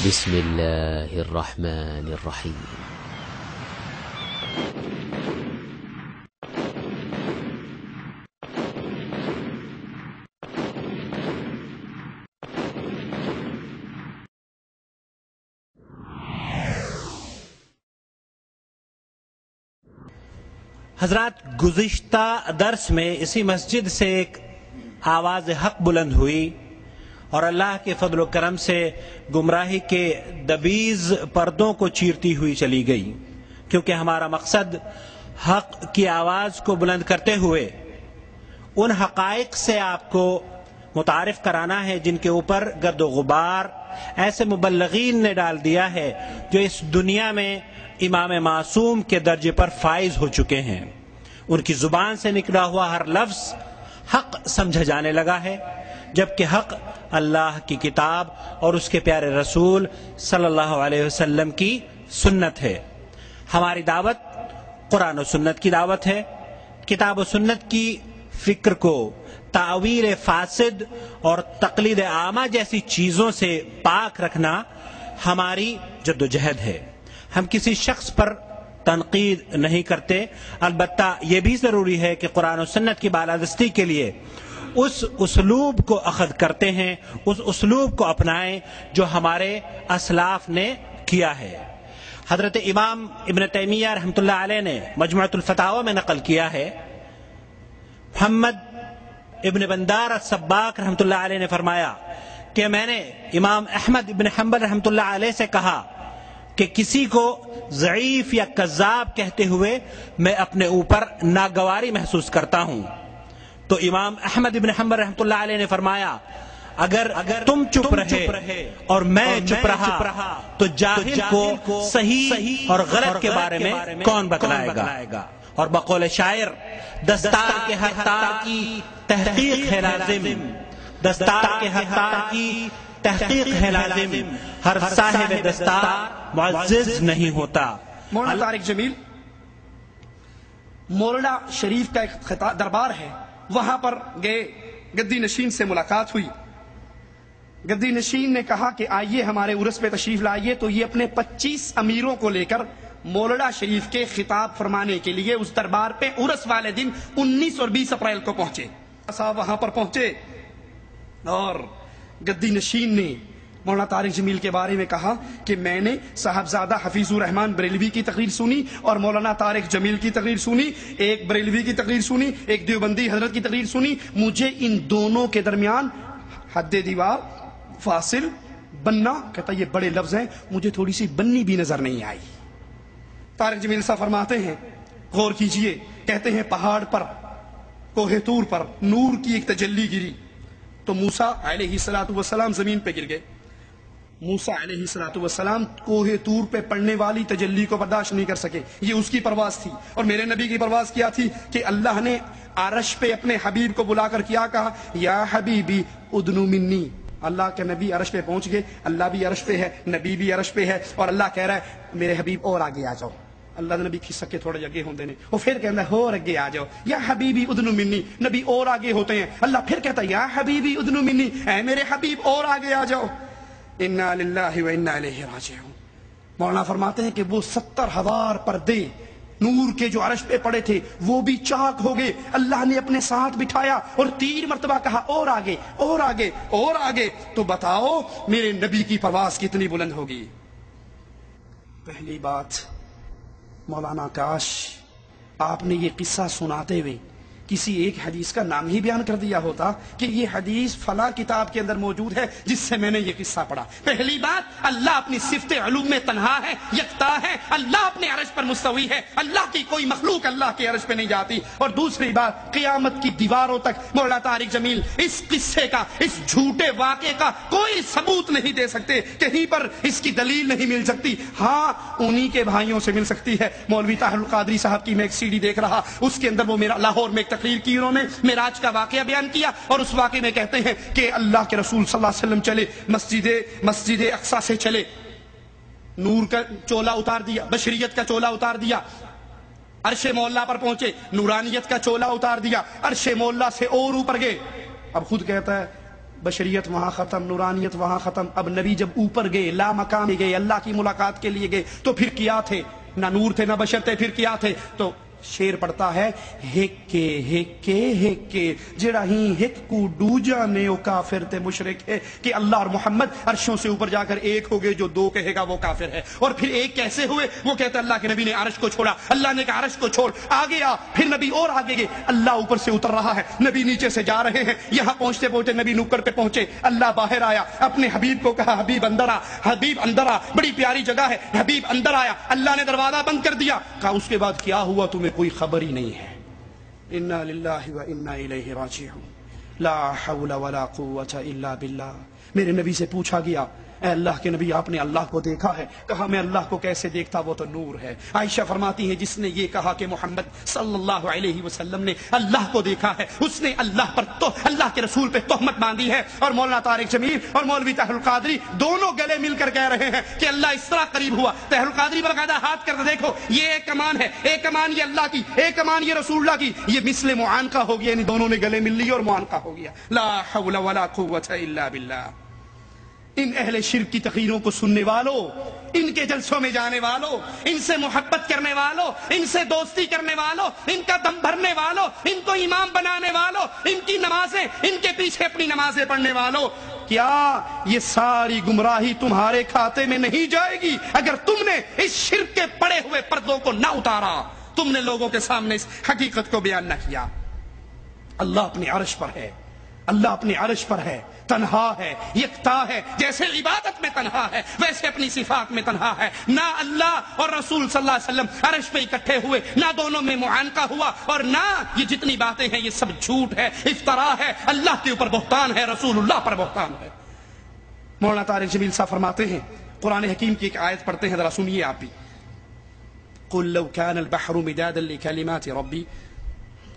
بسم الله الرحمن الرحيم. حضرات، گزشتہ درس میں اسی مسجد سے ایک آواز حق بلند ہوئی اور اللہ کے فضل و کرم سے گمراہی کے دبیز پردوں کو چیرتی ہوئی چلی گئی، کیونکہ ہمارا مقصد حق کی آواز کو بلند کرتے ہوئے ان حقائق سے آپ کو متعارف کرانا ہے جن کے اوپر گرد و غبار ایسے مبلغین نے ڈال دیا ہے جو اس دنیا میں امام معصوم کے درجے پر فائز ہو چکے ہیں۔ ان کی زبان سے نکلا ہوا ہر لفظ حق سمجھا جانے لگا ہے، جبکہ حق اللہ کی کتاب اور اس کے پیارے رسول صلی اللہ علیہ وسلم کی سنت ہے۔ ہماری دعوت قرآن و سنت کی دعوت ہے۔ کتاب و سنت کی فکر کو تعویل فاسد اور تقلید عامہ جیسی چیزوں سے پاک رکھنا ہماری جد و جہد ہے۔ ہم کسی شخص پر تنقید نہیں کرتے، البتہ یہ بھی ضروری ہے کہ قرآن و سنت کی بالادستی کے لیے اس اسلوب کو اخذ کرتے ہیں، اس اسلوب کو اپنائیں جو ہمارے اسلاف نے کیا ہے۔ حضرت امام ابن تیمیہ رحمۃ اللہ علیہ نے مجموعۃ الفتاوی میں نقل کیا ہے، محمد ابن بندار السباق رحمۃ اللہ علیہ نے فرمایا کہ میں نے امام احمد ابن حنبل رحمۃ اللہ علیہ سے کہا کہ کسی کو ضعیف یا کذاب کہتے ہوئے میں اپنے اوپر ناگواری محسوس کرتا ہوں، تو امام احمد ابن حنبل رحمۃ اللہ علیہ نے فرمایا اگر تم چپ رہے اور میں چپ رہا تو جاہل کو صحیح اور غلط کے بارے میں کون بتلائے گا؟ اور بقول شاعر، دستار کے ہر تار کی تحقیق ہے لازم، دستار کے ہر تار کی تحقیق ہے لازم، ہر صاحب دستار معزز نہیں ہوتا۔ مولانا طارق جمیل، مولنا شریف کا ایک دربار ہے، وہاں پر گئے، گدی نشین سے ملاقات ہوئی۔ گدی نشین نے کہا کہ آئیے ہمارے عرس پہ تشریف لائیے، تو یہ اپنے 25 امیروں کو لے کر مولنا شریف کے خطاب فرمانے کے لیے اس دربار پہ عرس والے دن 19 اور 20 اپریل کو پہنچے۔ صاحب وہاں پر پہنچے اور گدی نشین نے مولانا طارق جمیل کے بارے میں کہا کہ میں نے صاحبزادہ حفیظ الرحمان بریلوی کی تقریر سنی اور مولانا طارق جمیل کی تقریر سنی، ایک بریلوی کی تقریر سنی، ایک دیوبندی حضرت کی تقریر سنی، مجھے ان دونوں کے درمیان حد دیوار، فاصل، بننا، کہتا یہ بڑے لفظ ہیں، مجھے تھوڑی سی بننی بھی نظر نہیں آئی۔ طارق جمیل صاحب فرماتے ہیں، غور کیجئے، کہتے ہیں پہاڑ پر، کوہ طور پر نور کی ایک تجلی گری تو موسیٰ علیہ السلام زمین پہ گر گئے۔ موسیٰ علیہ السلام کوہ طور پہ پڑنے والی تجلی کو برداشت نہیں کر سکے، یہ اس کی پرواز تھی۔ اور میرے نبی کی پرواز کیا تھی کہ اللہ نے عرش پہ اپنے حبیب کو بلا کر کیا کہا، یا حبیبی ادنو منی۔ اللہ کے نبی عرش پہ پہنچ گئے، اللہ بھی عرش پہ ہے، نبی بھی عرش پہ ہے، اور اللہ کہہ رہا ہے میرے حبیب اور آگے آ جاؤ۔ اللہ نے نبی کھسک کے تھوڑے اگے ہوندے نے، وہ پھر کہتا ہے اور اگے آ جاؤ، یا حبیبی ادنو منی، نبی اور آگے ہوتے ہیں، اللہ پھر کہتا ہے یا حبیبی ادنو منی، اے میرے حبیب اور آگے آ جاؤ۔ انا للہ و انا الیہ راجعون۔ مولانا فرماتے ہیں کہ وہ 70,000 پردے نور کے جو عرش پہ پڑے تھے وہ بھی چاک ہو گئے، اللہ نے اپنے ساتھ بٹھایا اور 3 مرتبہ کہا اور آگے اور آگے اور آگے۔ تو بتاؤ میرے نبی کی پرواز کتنی بلند ہوگی۔ پہلی بات، مولانا کاش آپ نے یہ قصہ سناتے ہوئے کسی ایک حدیث کا نام ہی بیان کر دیا ہوتا کہ یہ حدیث فلاں کتاب کے اندر موجود ہے جس سے میں نے یہ قصہ پڑھا۔ پہلی بات، اللہ اپنی صفت علوم میں تنہا ہے، یکتا ہے، اللہ اپنے عرش پر مستوی ہے، اللہ کی کوئی مخلوق اللہ کے عرش پہ نہیں جاتی۔ اور دوسری بات، قیامت کی دیواروں تک مولانا طارق جمیل اس قصے کا، اس جھوٹے واقعے کا کوئی ثبوت نہیں دے سکتے، کہیں پر اس کی دلیل نہیں مل سکتی۔ ہاں انہی کے بھائیوں سے مل سکتی ہے۔ مولوی طاہر القادری صاحب کی میں ایک CD دیکھ رہا، اس کے اندر وہ میرا لاہور میں ایک تقریر کی، انہوں نے معراج کا واقعہ بیان کیا، اور اس واقعے میں کہتے ہیں کہ اللہ کے رسول صلی اللہ علیہ وسلم چلے، مسجد اقصی سے چلے، نور کا چولا اتار دیا، بشریت کا چولا اتار دیا، عرش مولا پر پہنچے، نورانیت کا چولا اتار دیا، عرش مولا سے اور اوپر گئے۔ اب خود کہتا ہے بشریت وہاں ختم، نورانیت وہاں ختم. اب نبی جب اوپر گئے، لا مقام میں گئے، اللہ کی ملاقات کے لیے گئے، تو پھر کیا تھے؟ نہ نور تھے نہ بشر تھے، پھر کیا تھے؟ تو شیر پڑتا ہے ہکے ہکے ہکے جڑا ہی ہک کو ڈو جانے او کافر تے مشرک ہے. کہ اللہ اور محمد عرشوں سے اوپر جا کر ایک ہو گئے، جو دو کہے گا وہ کافر ہے. اور پھر ایک کیسے ہوئے؟ وہ کہتا ہے اللہ کے نبی نے عرش کو چھوڑا، اللہ نے کہا عرش کو چھوڑ، آگے آ. پھر نبی اور آگے گئے، اللہ اوپر سے اتر رہا ہے، نبی نیچے سے جا رہے ہیں. یہاں پہنچتے پہنچتے نبی نکڑ پہ پہنچے، اللہ باہر آیا، اپنے حبیب کو کہا حبیب اندر آ، حبیب اندر آ، بڑی پیاری جگہ ہے. حبیب اندر آیا، اللہ نے دروازہ بند کر دیا. کہا اس کے بعد کیا ہوا تمہیں کوئی خبر ہی نہیں ہے. انا للہ و انا الیہ راجعون. لا حول ولا قوة الا باللہ. میرے نبی سے پوچھا گیا اے اللہ کے نبی آپ نے اللہ کو دیکھا ہے؟ کہا میں اللہ کو کیسے دیکھتا، وہ تو نور ہے. عائشہ فرماتی ہے جس نے یہ کہا کہ محمد صلی اللہ علیہ وسلم نے اللہ کو دیکھا ہے، اس نے اللہ پر تو اللہ کے رسول پہ تہمت باندھی ہے. اور مولانا طارق جمیل اور مولوی طاہر القادری دونوں گلے مل کر کہہ رہے ہیں کہ اللہ اس طرح قریب ہوا. طاہر القادری باقاعدہ ہاتھ کر دیکھو، یہ ایک کمان ہے، ایک کمان یہ اللہ کی، ایک کمان یہ رسول اللہ کی. یہ مثل معانقہ ہو گیا، یعنی دونوں نے گلے مل لی اور معانقہ ہو گیا. لا حول ولا قوة الا باللہ. ان اہل شرک کی تقریروں کو سننے والوں، ان کے جلسوں میں جانے والوں، ان سے محبت کرنے والوں، ان سے دوستی کرنے والوں، ان کا دم بھرنے والوں، ان کو امام بنانے والوں، ان کی نمازیں، ان کے پیچھے اپنی نمازیں پڑھنے والوں، کیا یہ ساری گمراہی تمہارے کھاتے میں نہیں جائے گی اگر تم نے اس شرک کے پڑے ہوئے پردوں کو نہ اتارا، تم نے لوگوں کے سامنے اس حقیقت کو بیان نہ کیا؟ اللہ اپنے عرش پر ہے، اللہ اپنے عرش پر ہے، تنہا ہے، یکتا ہے. جیسے عبادت میں تنہا ہے ویسے اپنی صفات میں تنہا ہے. نہ اللہ اور رسول صلی اللہ علیہ وسلم عرش پہ اکٹھے ہوئے، نہ دونوں میں معانقہ ہوا، اور نہ یہ جتنی باتیں ہیں یہ سب جھوٹ ہے، افترا ہے، اللہ کے اوپر بہتان ہے، رسول اللہ پر بہتان ہے. مولانا طارق جمیل صاحب فرماتے ہیں، قرآن حکیم کی ایک آیت پڑھتے ہیں، ذرا سنیے آپ بھی. قل لو كان البحر مدادا لكلمات ربي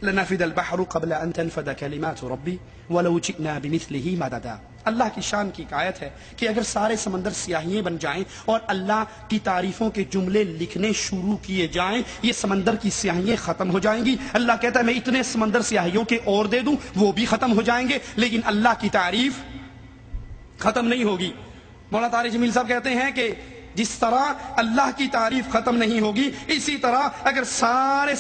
لنفد البحر قبل ان تنفد كلمات ربي ولو جئنا بمثله مددا. اللہ کی شان کی ایک آیت ہے کہ اگر سارے سمندر سیاہیاں بن جائیں اور اللہ کی تعریفوں کے جملے لکھنے شروع کیے جائیں، یہ سمندر کی سیاہیاں ختم ہو جائیں گی. اللہ کہتا ہے میں اتنے سمندر سیاہیوں کے اور دے دوں، وہ بھی ختم ہو جائیں گے، لیکن اللہ کی تعریف ختم نہیں ہوگی. مولانا طارق جمیل صاحب کہتے ہیں کہ جس طرح اللہ کی تعریف ختم نہیں ہوگی، اسی طرح اگر سارے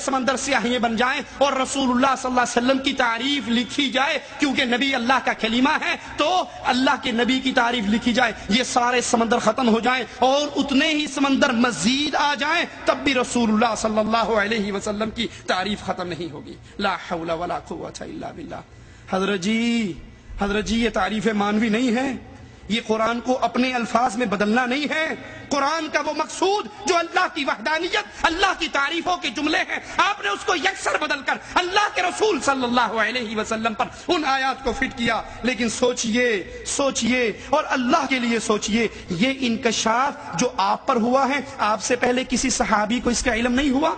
سمندر سیاہیاں بن جائیں اور رسول اللہ صلی اللہ علیہ وسلم کی تعریف لکھی جائے، کیونکہ نبی اللہ کا کلمہ ہے، تو اللہ کے نبی کی تعریف لکھی جائے، یہ سارے سمندر ختم ہو جائیں اور اتنے ہی سمندر مزید آ جائیں، تب بھی رسول اللہ صلی اللہ علیہ وسلم کی تعریف ختم نہیں ہوگی. لا حول ولا قوة الا باللہ. حضرت جی یہ تعریف مانوی نہیں ہے، یہ قرآن کو اپنے الفاظ میں بدلنا نہیں ہے. قرآن کا وہ مقصود جو اللہ کی وحدانیت، اللہ کی تعریفوں کے جملے ہیں، آپ نے اس کو یکسر بدل کر اللہ کے رسول صلی اللہ علیہ وسلم پر ان آیات کو فٹ کیا. لیکن سوچئے اور اللہ کے لیے سوچئے، یہ انکشاف جو آپ پر ہوا ہے، آپ سے پہلے کسی صحابی کو اس کا علم نہیں ہوا؟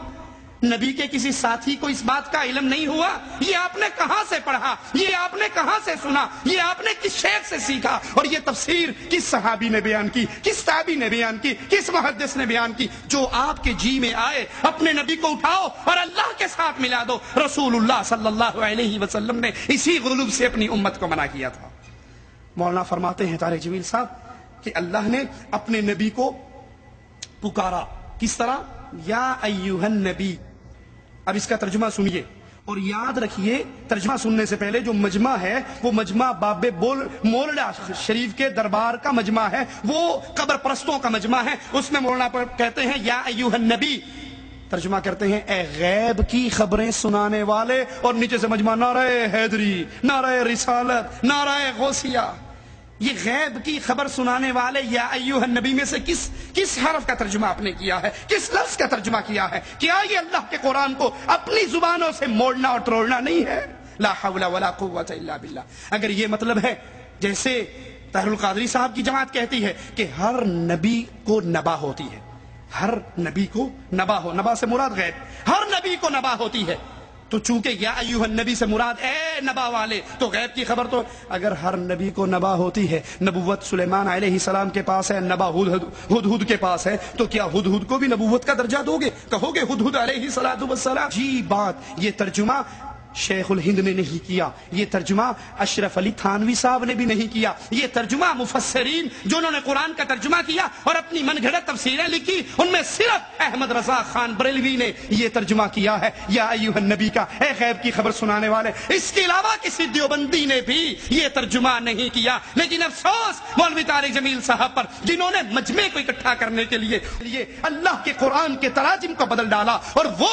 نبی کے کسی ساتھی کو اس بات کا علم نہیں ہوا؟ یہ آپ نے کہاں سے پڑھا؟ یہ آپ نے کہاں سے سنا؟ یہ آپ نے کس شیخ سے سیکھا؟ اور یہ تفسیر کس صحابی نے بیان کی، کس تابعی نے بیان کی، کس محدث نے بیان کی؟ جو آپ کے جی میں آئے، اپنے نبی کو اٹھاؤ اور اللہ کے ساتھ ملا دو. رسول اللہ صلی اللہ علیہ وسلم نے اسی غلوب سے اپنی امت کو منع کیا تھا. مولانا فرماتے ہیں طارق جمیل صاحب کہ اللہ نے اپنے نبی کو پکارا، کس طرح؟ یا ایھا النبی. اب اس کا ترجمہ سنیے اور یاد رکھیے، ترجمہ سننے سے پہلے جو مجمع ہے وہ مجمع باب مولڈا شریف کے دربار کا مجمع ہے، وہ قبر پرستوں کا مجمع ہے. اس میں مولانا پر کہتے ہیں یا ایھا النبی، ترجمہ کرتے ہیں اے غیب کی خبریں سنانے والے، اور نیچے سے مجمع نعرہ حیدری، نعرہ رسالت، نعرہ غوثیہ. یہ غیب کی خبر سنانے والے یا ایھا النبی میں سے کس حرف کا ترجمہ آپ نے کیا ہے؟ کس لفظ کا ترجمہ کیا ہے؟ کیا یہ اللہ کے قرآن کو اپنی زبانوں سے موڑنا اور تروڑنا نہیں ہے؟ لا حول ولا قوة الا باللہ. اگر یہ مطلب ہے، جیسے طاہر القادری صاحب کی جماعت کہتی ہے کہ ہر نبی کو نبا ہوتی ہے، ہر نبی کو نبا سے مراد غیب، ہر نبی کو نبا ہوتی ہے، تو چونکہ یا ایھا النبی سے مراد اے نبا والے، تو غیب کی خبر تو اگر ہر نبی کو نبا ہوتی ہے، نبوت سلیمان علیہ السلام کے پاس ہے، نبا ہدہد کے پاس ہے، تو کیا ہدہد کو بھی نبوت کا درجہ دو گے؟ کہو گے ہدہد علیہ السلام؟ جی بات، یہ ترجمہ شیخ الہند نے نہیں کیا، یہ ترجمہ اشرف علی تھانوی صاحب نے بھی نہیں کیا، یہ ترجمہ مفسرین جو انہوں نے قرآن کا ترجمہ کیا اور اپنی من گھڑت تفسیریں لکھی ان میں صرف احمد رضا خان بریلوی نے یہ ترجمہ کیا ہے، یا ایھا النبی کا، اے غیب کی خبر سنانے والے۔ اس کے علاوہ کسی دیوبندی نے بھی یہ ترجمہ نہیں کیا، لیکن افسوس مولوی طارق جمیل صاحب پر، جنہوں نے مجمع کو اکٹھا کرنے کے لیے اللہ کے قرآن کے تراجم کو بدل ڈالا اور وہ